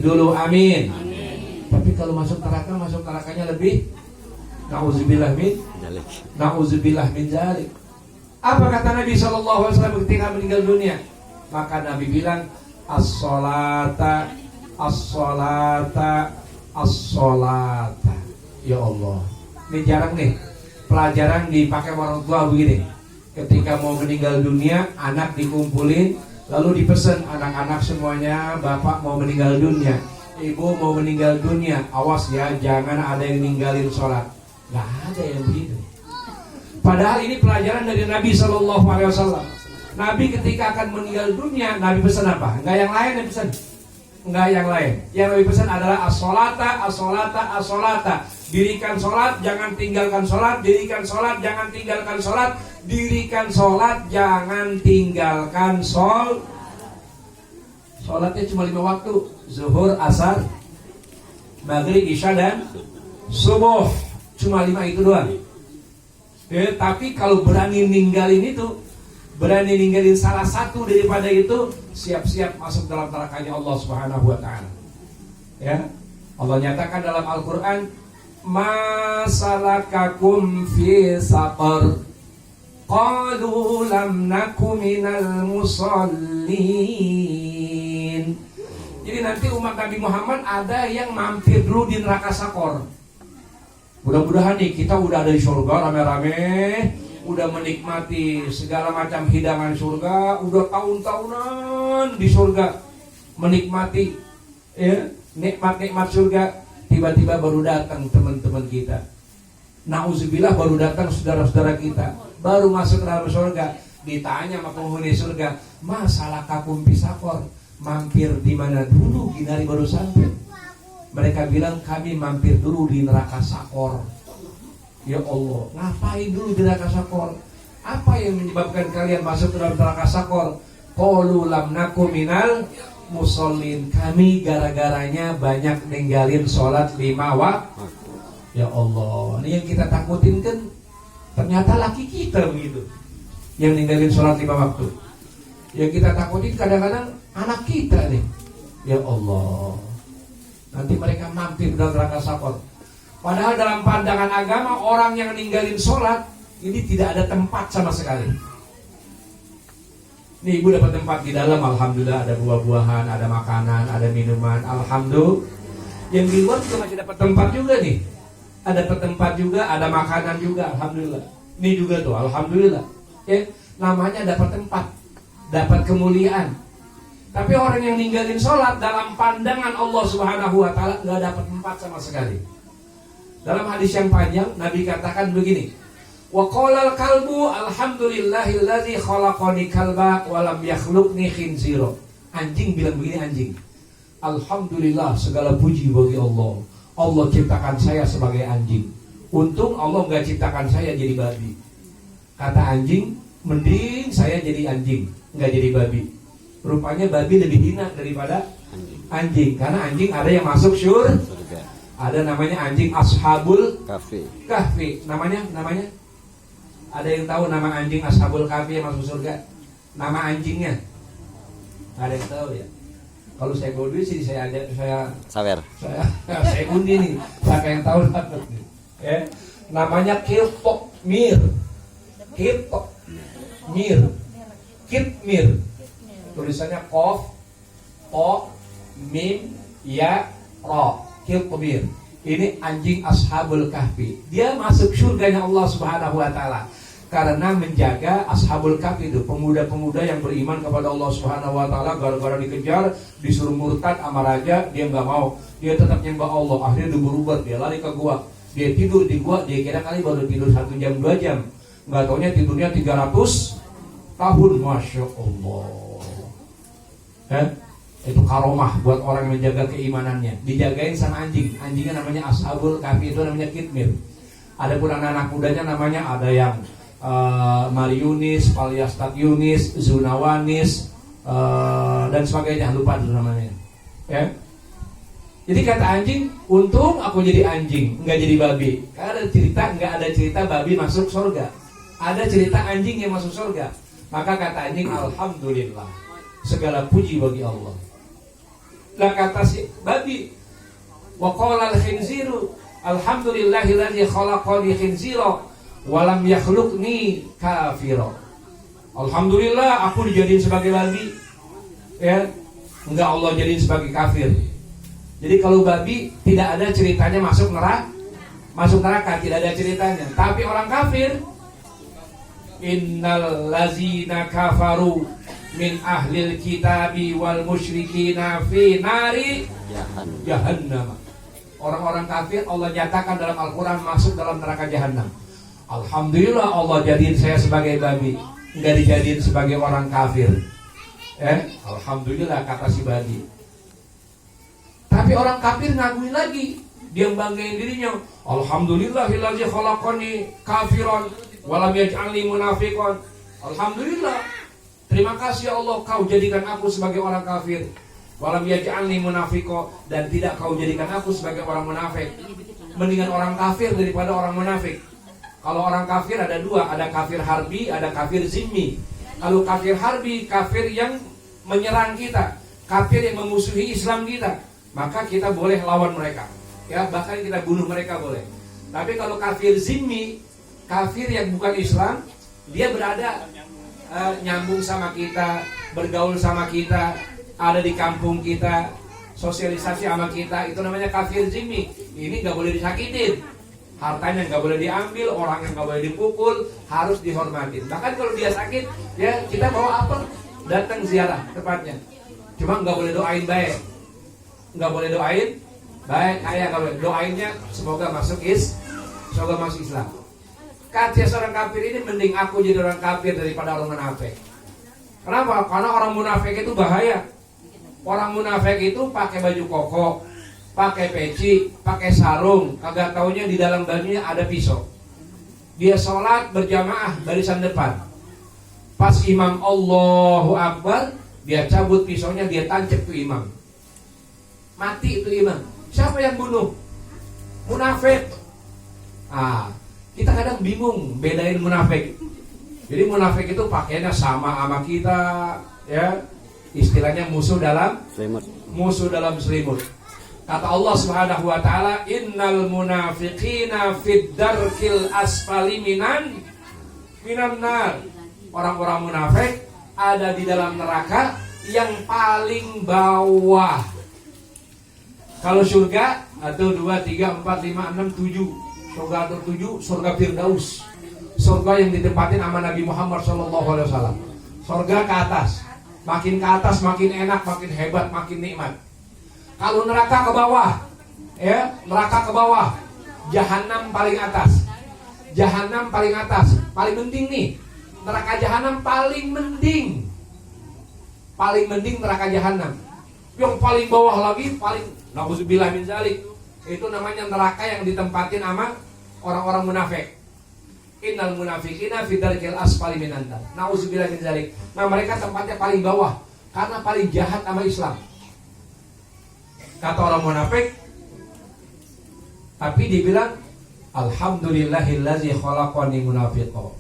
dulu, amin. Tapi kalau masuk nerakanya lebih na'udzubillah min dzalik. Apa kata Nabi SAW ketika meninggal dunia? Maka Nabi bilang, as-sholata. Ya Allah, ini jarang nih pelajaran dipakai orang tua begini. Ketika mau meninggal dunia, anak dikumpulin, lalu dipesan anak-anak semuanya, bapak mau meninggal dunia, ibu mau meninggal dunia, awas ya, jangan ada yang ninggalin sholat. Gak ada yang begitu. Padahal ini pelajaran dari Nabi SAW. Nabi ketika akan meninggal dunia, Nabi pesan apa? Enggak yang lain yang pesan. Enggak yang lain. Yang Nabi pesan adalah as-sholata. Dirikan sholat, jangan tinggalkan sholat. Dirikan sholat, jangan tinggalkan sholat. Dirikan sholat, jangan tinggalkan sholat. Sholatnya cuma 5 waktu: zuhur, asar, maghrib, isya, dan subuh. Cuma 5 itu doang. Tapi kalau berani ninggalin itu, berani ninggalin salah satu daripada itu, siap-siap masuk dalam nerakanya Allah Subhanahu wa ta'ala. Ya, Allah nyatakan dalam Al-Quran, ma salakakum fi saqar, qalu lam naku minal musallin. Jadi nanti umat Nabi Muhammad ada yang mampir dulu di neraka Sakor. Mudah-mudahan nih kita udah ada di surga rame-rame, udah menikmati segala macam hidangan surga, udah tahun-tahunan di surga menikmati nikmat-nikmat surga. Tiba-tiba baru datang teman-teman kita, na'udzubillah, baru datang saudara-saudara kita, baru masuk ke dalam surga. Ditanya sama penghuni surga, masalah kakum pisakor, mampir di mana dulu, ginari baru sampai. Mereka bilang, kami mampir dulu di neraka Sakor. Ya Allah, ngapain dulu di neraka Sakor? Apa yang menyebabkan kalian masuk ke dalam neraka Sakor? Qalu lam naku minal musallin. Kami gara-garanya banyak ninggalin sholat 5 waktu. Ya Allah, ini yang kita takutin kan ternyata laki kita begitu, yang ninggalin sholat 5 waktu. Yang kita takutin kadang-kadang anak kita nih. Ya Allah, nanti mereka mampir dalam neraka Sakor. Padahal dalam pandangan agama, orang yang ninggalin sholat ini tidak ada tempat sama sekali. Nih ibu dapat tempat di dalam, alhamdulillah, ada buah-buahan, ada makanan, ada minuman, alhamdulillah. Yang di luar juga masih dapat tempat juga nih. Ada tempat juga, ada makanan juga, alhamdulillah. Ini juga tuh, alhamdulillah. Ya, namanya dapat tempat, dapat kemuliaan. Tapi orang yang ninggalin sholat dalam pandangan Allah Subhanahu wa ta'ala gak dapat tempat sama sekali. Dalam hadis yang panjang, Nabi katakan begini, wa qalal kalbu alhamdulillahillazi khalaqani kalba wa lam yakhluqni khinzira. Anjing bilang begini, anjing, alhamdulillah, segala puji bagi Allah. Allah ciptakan saya sebagai anjing. Untung Allah gak ciptakan saya jadi babi. Kata anjing, mending saya jadi anjing, gak jadi babi. Rupanya babi lebih hina daripada anjing. Karena anjing ada yang masuk surga. Ada namanya anjing ashabul kahfi. Namanya ada yang tahu nama anjing ashabul kahfi yang masuk surga? Nama anjingnya ada yang tahu ya? Kalau saya bodoh sih saya undi nih. Siapa yang tahu dapat nih? Ya. Namanya Kitmir. Tulisannya Qaf, O, Mim, Ya, Ro. Kitmir. Ini anjing ashabul kahfi. Dia masuk surganya Allah Subhanahu wa ta'ala karena menjaga ashabul kahfi itu, pemuda-pemuda yang beriman kepada Allah Subhanahu wa ta'ala. Gara-gara dikejar, disuruh murtad sama raja, dia nggak mau. Dia tetap nyembah Allah. Akhirnya dia berubah, dia lari ke gua. Dia tidur di gua, dia kira kali baru tidur 1 jam 2 jam. Nggak taunya tidurnya 300 tahun. Masya Allah. Itu karomah buat orang yang menjaga keimanannya. Dijagain sama anjing. Anjingnya namanya ashabul kahfi, itu namanya Kitmir. Ada pun anak-anak mudanya namanya, ada yang Mariunis, Palyastat Yunis, Zunawanis, dan sebagainya, lupa namanya. Ya. Jadi kata anjing, untung aku jadi anjing, nggak jadi babi. Karena ada cerita, nggak ada cerita babi masuk surga. Ada cerita anjing yang masuk surga. Maka kata anjing, alhamdulillah, segala puji bagi Allah. Lah kata si babi, wa qala al-khinziru alhamdulillahilladzi khalaqani khinzira wa lam yakhluqni kafira. Alhamdulillah aku dijadiin sebagai babi. Ya, enggak Allah jadiin sebagai kafir. Jadi kalau babi tidak ada ceritanya masuk neraka, tidak ada ceritanya. Tapi orang kafir, innal lazina kafaru min ahlil kitabi wal musyrikina fi nari jahannam. Orang-orang kafir Allah nyatakan dalam Al-Quran masuk dalam neraka jahanam. Alhamdulillah Allah jadiin saya sebagai babi, enggak dijadiin sebagai orang kafir. Alhamdulillah kata si babi. Tapi orang kafir ngakuin lagi, dia banggain dirinya. Alhamdulillahilladzi khalaqani kafiran wa lam yaj'alni munafiqan. Alhamdulillah. Terima kasih ya Allah, kau jadikan aku sebagai orang kafir. Wa lam yaj'alni munafiqan, dan tidak kau jadikan aku sebagai orang munafik. Mendingan orang kafir daripada orang munafik. Kalau orang kafir ada dua, ada kafir harbi, ada kafir zimmi. Kalau kafir harbi, kafir yang menyerang kita, kafir yang memusuhi Islam kita, maka kita boleh lawan mereka, ya, bahkan kita bunuh mereka boleh. Tapi kalau kafir zimmi, kafir yang bukan Islam, dia berada nyambung sama kita, bergaul sama kita, ada di kampung kita, sosialisasi sama kita, itu namanya kafir zimmi. Ini nggak boleh disakitin, hartanya nggak boleh diambil, orangnya nggak boleh dipukul, harus dihormatin. Bahkan kalau dia sakit, ya kita bawa apel, datang ziarah tempatnya. Cuma nggak boleh doain baik, nggak boleh doain baik, kayak nggak boleh doainnya semoga masuk Islam. Kata seorang kafir ini, mending aku jadi orang kafir daripada orang munafik. Kenapa? Karena orang munafik itu bahaya. Orang munafik itu pakai baju koko, pakai peci, pakai sarung, kagak taunya di dalam bajunya ada pisau. Dia sholat berjamaah barisan depan. Pas imam Allahu Akbar, dia cabut pisaunya, dia tancap tuh imam. Mati itu imam. Siapa yang bunuh? Munafik. Kita kadang bingung bedain munafik. Jadi munafik itu pakainya sama kita, ya. Istilahnya musuh dalam selimut. Kata Allah Subhanahu wa taala, innal munafiqina fid darkil asfali minan nar. Orang-orang munafik ada di dalam neraka yang paling bawah. Kalau surga, 1, 2, 3, 4, 5, 6, 7. Surga ter-7, surga Firdaus. Surga yang ditempatin sama Nabi Muhammad SAW. Surga ke atas. Makin ke atas, makin enak, makin hebat, makin nikmat. Kalau neraka ke bawah, ya, neraka ke bawah. Jahanam paling atas. Jahanam paling atas. Paling mending nih. Neraka jahanam paling mending. Paling mending neraka jahanam. Yang paling bawah lagi, paling na'udzubillah min zalik, itu namanya neraka yang ditempatin sama orang-orang munafik. Innal munafiqina fi darkil asfali minan nar. Na'udzubillah min zalik. Nah, mereka tempatnya paling bawah karena paling jahat sama Islam. Kata orang munafik, tapi dibilang alhamdulillahillazi khalaqani munafiqo.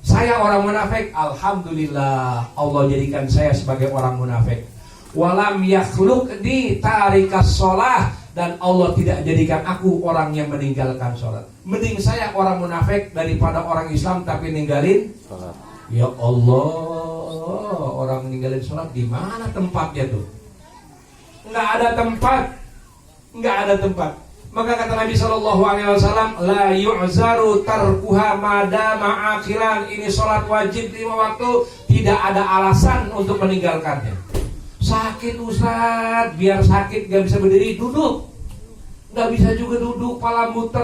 Saya orang munafik, alhamdulillah Allah jadikan saya sebagai orang munafik. Walam yakhluqni tarikas shalah, dan Allah tidak jadikan aku orang yang meninggalkan sholat. Mending saya orang munafik daripada orang Islam tapi ninggalin sholat. Ya Allah, orang ninggalin sholat di mana tempatnya tuh? Nggak ada tempat, nggak ada tempat. Maka kata Nabi SAW, la yu'zaru tarkuha madama akhiran. Ini sholat wajib 5 waktu, tidak ada alasan untuk meninggalkannya. Sakit Ustaz, biar sakit gak bisa berdiri, duduk. Gak bisa juga duduk, pala muter,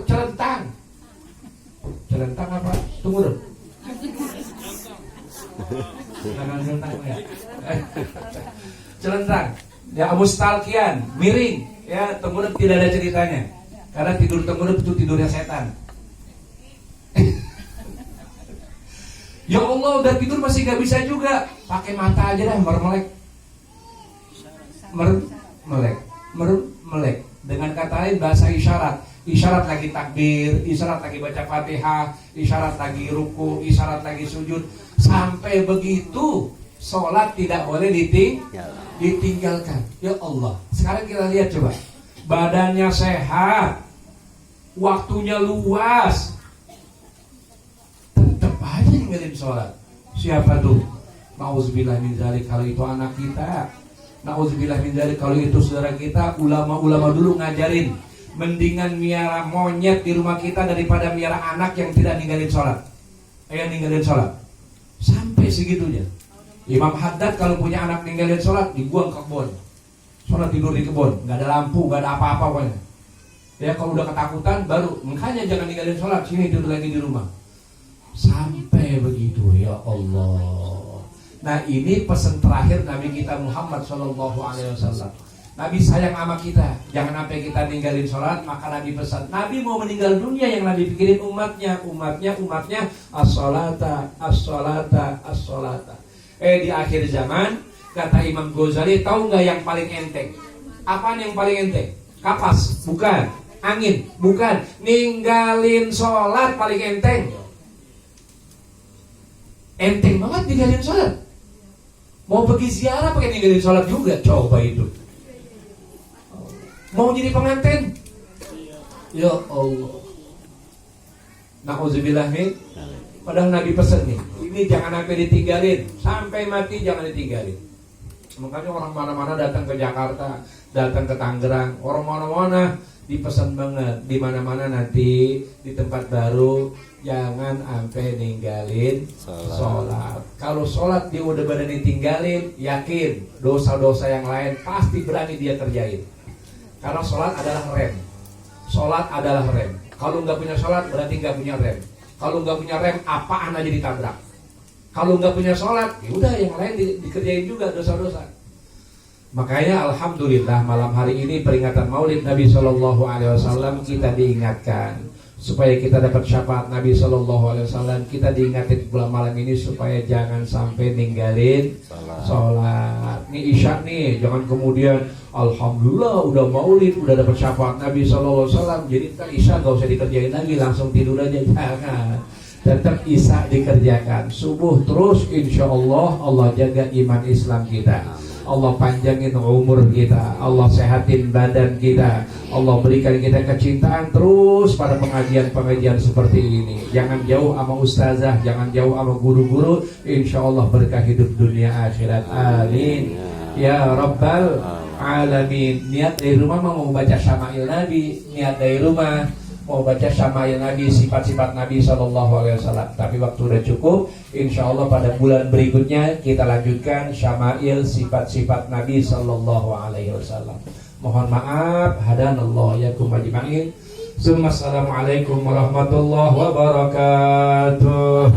celentang. Celentang apa? Tunggu dong. Jangan celentang ya. Celentang. Ya, mustalkian, miring. Ya, tengkurap tidak ada ceritanya. Karena tidur tengkurap itu tidurnya setan. Ya Allah, udah tidur masih gak bisa juga. Pakai mata aja dah, mermelek. Mermelek. Dengan kata lain bahasa isyarat. Isyarat lagi takbir, isyarat lagi baca Fatihah, isyarat lagi ruku, isyarat lagi sujud. Sampai begitu Sholat tidak boleh ditinggalkan. Ya Allah. Sekarang kita lihat coba. Badannya sehat, waktunya luas, tetap aja ninggalin sholat. Siapa tuh? Nauzubillah min dzalik, kalau itu anak kita. Nauzubillah min dzalik, kalau itu saudara kita. Ulama-ulama dulu ngajarin, mendingan miara monyet di rumah kita daripada miara anak yang tidak ninggalin sholat. Yang ninggalin sholat sampai segitunya. Imam Haddad kalau punya anak ninggalin sholat, dibuang ke kebun. Sholat tidur di kebun, nggak ada lampu, nggak ada apa-apa pokoknya. Ya kalau udah ketakutan baru, makanya jangan ninggalin sholat, sini tidur lagi di rumah. Sampai begitu, ya Allah. Nah ini pesan terakhir Nabi kita Muhammad SAW. Nabi sayang sama kita, jangan sampai kita ninggalin sholat. Maka Nabi pesan, Nabi mau meninggal dunia, yang Nabi pikirin umatnya, as-sholata, as-sholata, as-sholata. Di akhir zaman, kata Imam Ghazali, tahu nggak yang paling enteng? Apaan yang paling enteng? Kapas? Bukan. Angin? Bukan. Ninggalin sholat paling enteng. Enteng banget ninggalin sholat. Mau pergi ziarah pakai ninggalin sholat juga. Coba itu. Mau jadi pengantin? Ya Allah. Na'udzubillah min. Padahal Nabi pesan nih, ini jangan sampai ditinggalin, sampai mati jangan ditinggalin. Makanya orang mana-mana datang ke Jakarta, datang ke Tangerang, orang mana-mana dipesan banget, di mana-mana nanti di tempat baru jangan sampai ninggalin sholat. Kalau sholat dia udah berani tinggalin, yakin dosa-dosa yang lain pasti berani dia kerjain. Karena sholat adalah rem. Sholat adalah rem. Kalau nggak punya sholat berarti nggak punya rem. Kalau nggak punya rem, apaan aja ditabrak. Kalau nggak punya sholat, ya udah yang lain dikerjain juga dosa-dosa. Makanya alhamdulillah malam hari ini peringatan Maulid Nabi Shallallahu Alaihi Wasallam kita diingatkan supaya kita dapat syafaat Nabi Shallallahu Alaihi Wasallam. Kita diingatin bulan malam ini supaya jangan sampai ninggalin sholat. Nih isya nih, jangan kemudian alhamdulillah udah Maulid, udah dapat syafaat Nabi Shallallahu Alaihi Wasallam, jadi ntar isya gak usah dikerjain lagi, langsung tidur aja. Jangan. Tetap isya dikerjakan. Subuh terus, insya Allah Allah jaga iman Islam kita. Allah panjangin umur kita, Allah sehatin badan kita, Allah berikan kita kecintaan terus pada pengajian-pengajian seperti ini. Jangan jauh sama ustazah, jangan jauh sama guru-guru. Insya Allah berkah hidup dunia akhirat. Amin ya Rabbal Alamin. Niat dari rumah mau baca Syama'il Nabi, niat dari rumah mau baca Syama'il Nabi, sifat-sifat Nabi SAW. Tapi waktu udah cukup. Insya Allah pada bulan berikutnya kita lanjutkan Syama'il sifat-sifat Nabi SAW. Mohon maaf, hadanallah yakum ajma'in. Assalamualaikum warahmatullahi wabarakatuh.